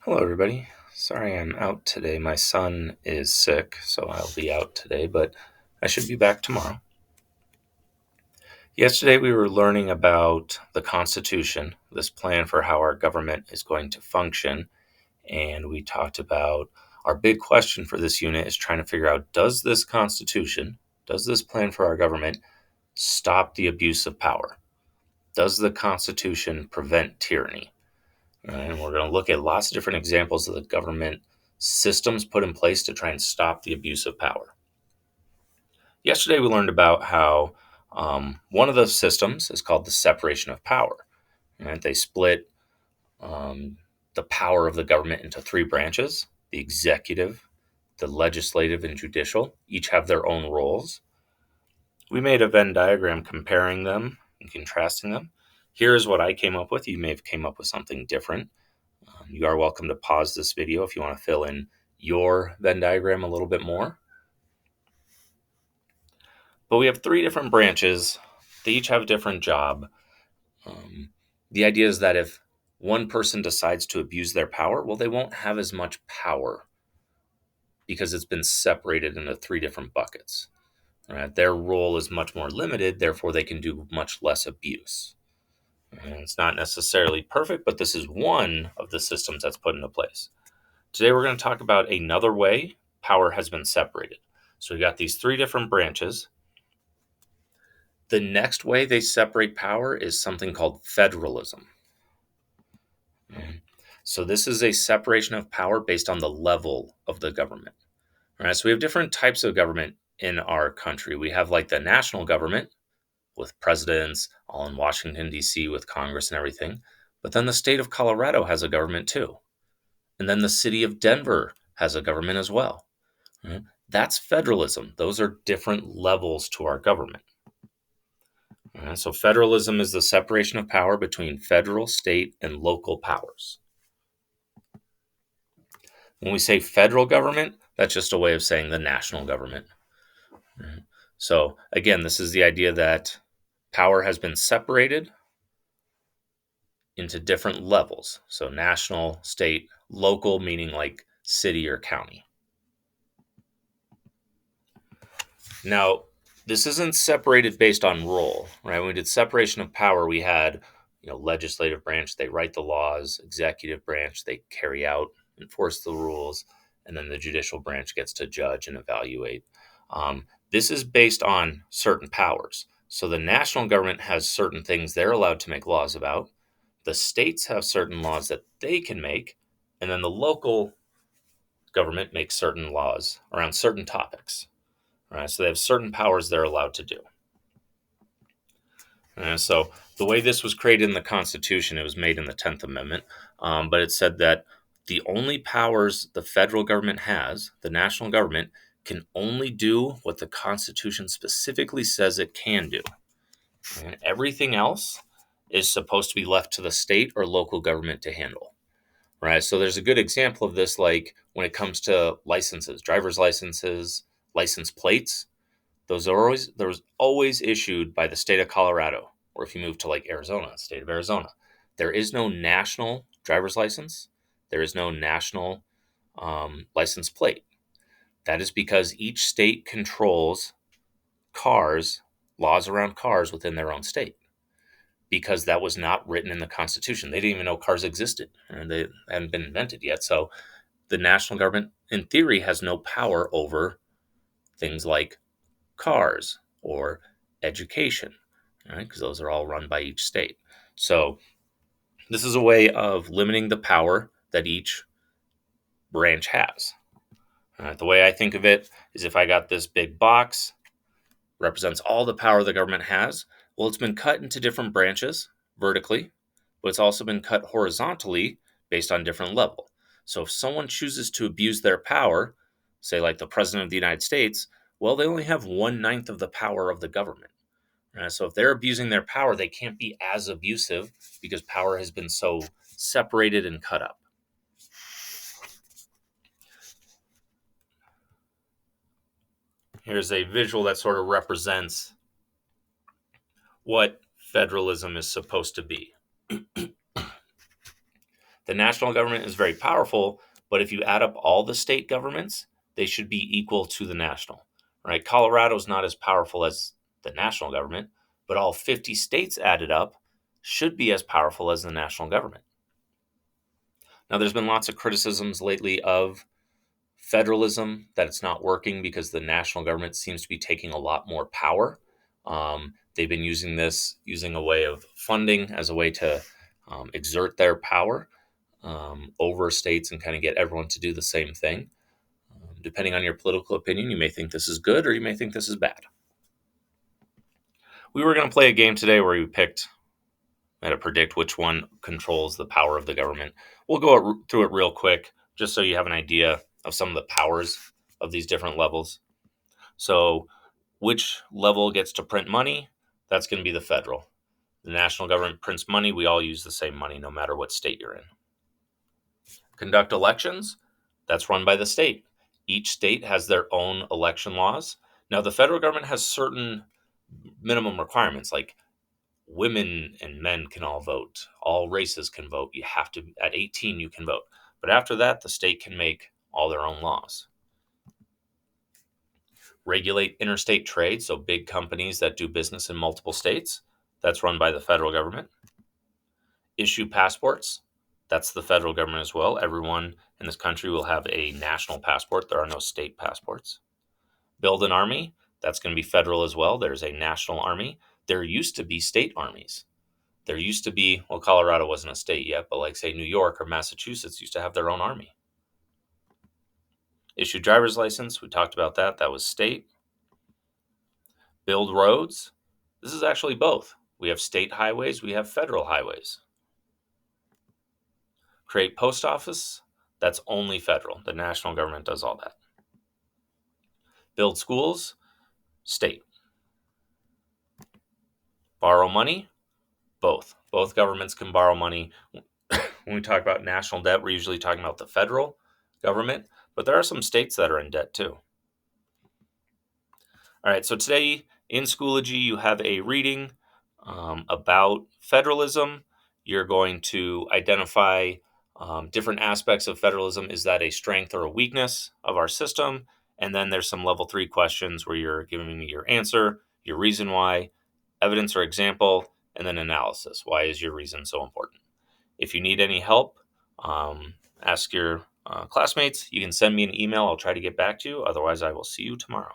Hello, everybody. Sorry I'm out today. My son is sick, so I'll be out today, but I should be back tomorrow. Yesterday, we were learning about the Constitution, this plan for how our government is going to function, and we talked about our big question for this unit is trying to figure out does this Constitution, does this plan for our government stop the abuse of power? Does the Constitution prevent tyranny? And we're going to look at lots of different examples of the government systems put in place to try and stop the abuse of power. Yesterday, we learned about how one of those systems is called the separation of power. And they split the power of the government into three branches: the executive, the legislative, and judicial. Each have their own roles. We made a Venn diagram comparing them and contrasting them. Here's what I came up with. You may have came up with something different. You are welcome to pause this video if you want to fill in your Venn diagram a little bit more. But we have three different branches. They each have a different job. The idea is that if one person decides to abuse their power, well, they won't have as much power because it's been separated into three different buckets. Right? Their role is much more limited, therefore they can do much less abuse. And it's not necessarily perfect, but this is one of the systems that's put into place. Today we're going to talk about another way power has been separated. So we got these three different branches. The next way they separate power is something called federalism. So this is a separation of power based on the level of the government. All right, so we have different types of government in our country. We have like the national government with presidents all in Washington, D.C. with Congress and everything. But then the state of Colorado has a government too. And then the city of Denver has a government as well. Right? That's federalism. Those are different levels to our government. So federalism is the separation of power between federal, state, and local powers. When we say federal government, that's just a way of saying the national government. So again, this is the idea that power has been separated into different levels. So national, state, local, meaning like city or county. Now, this isn't separated based on role, right? When we did separation of power, we had, legislative branch, they write the laws, executive branch, they carry out, enforce the rules, and then the judicial branch gets to judge and evaluate. This is based on certain powers. So the national government has certain things they're allowed to make laws about. The states have certain laws that they can make, and then the local government makes certain laws around certain topics. Right? So they have certain powers they're allowed to do. So the way this was created in the Constitution, it was made in the 10th Amendment, but it said that the only powers the federal government has, the national government, can only do what the Constitution specifically says it can do. And everything else is supposed to be left to the state or local government to handle. Right? So there's a good example of this, like when it comes to licenses, driver's licenses, license plates. Those always issued by the state of Colorado, or if you move to like Arizona, state of Arizona. There is no national driver's license. There is no national license plate. That is because each state controls laws around cars within their own state. Because that was not written in the Constitution. They didn't even know cars existed, and they hadn't been invented yet. So the national government, in theory, has no power over things like cars or education, right? Because those are all run by each state. So this is a way of limiting the power that each branch has. The way I think of it is if I got this big box, represents all the power the government has. Well, it's been cut into different branches vertically, but it's also been cut horizontally based on different level. So if someone chooses to abuse their power, say like the president of the United States, well, they only have 1/9 of the power of the government. So if they're abusing their power, they can't be as abusive because power has been so separated and cut up. Here's a visual that sort of represents what federalism is supposed to be. The national government is very powerful, but if you add up all the state governments, they should be equal to the national, right? Colorado's not as powerful as the national government, but all 50 states added up should be as powerful as the national government. Now, there's been lots of criticisms lately of federalism, that it's not working because the national government seems to be taking a lot more power. They've been using a way of funding as a way to exert their power over states and kind of get everyone to do the same thing. Depending on your political opinion, you may think this is good or you may think this is bad. We were going to play a game today where we had to predict which one controls the power of the government. We'll go through it real quick just so you have an idea of some of the powers of these different levels. So, which level gets to print money? That's going to be the federal. The national government prints money. We all use the same money no matter what state you're in. Conduct elections? That's run by the state. Each state has their own election laws. Now, the federal government has certain minimum requirements, like women and men can all vote. All races can vote. You have to, at 18, you can vote. But after that, the state can make all their own laws. Regulate interstate trade, so big companies that do business in multiple states, that's run by the federal government. Issue passports, that's the federal government as well. Everyone in this country will have a national passport. There are no state passports. Build an army, that's going to be federal as well. There's a national army. There used to be state armies. There used to be, well, Colorado wasn't a state yet, but like, say, New York or Massachusetts used to have their own army. Issue driver's license, we talked about that. That was state. Build roads, this is actually both. We have state highways, we have federal highways. Create post office, that's only federal. The national government does all that. Build schools, state. Borrow money, both. Both governments can borrow money. When we talk about national debt, we're usually talking about the federal government, but there are some states that are in debt too. All right, so today in Schoology, you have a reading about federalism. You're going to identify different aspects of federalism. Is that a strength or a weakness of our system? And then there's some level 3 questions where you're giving me your answer, your reason why, evidence or example, and then analysis. Why is your reason so important? If you need any help, ask your classmates. You can send me an email. I'll try to get back to you. Otherwise, I will see you tomorrow.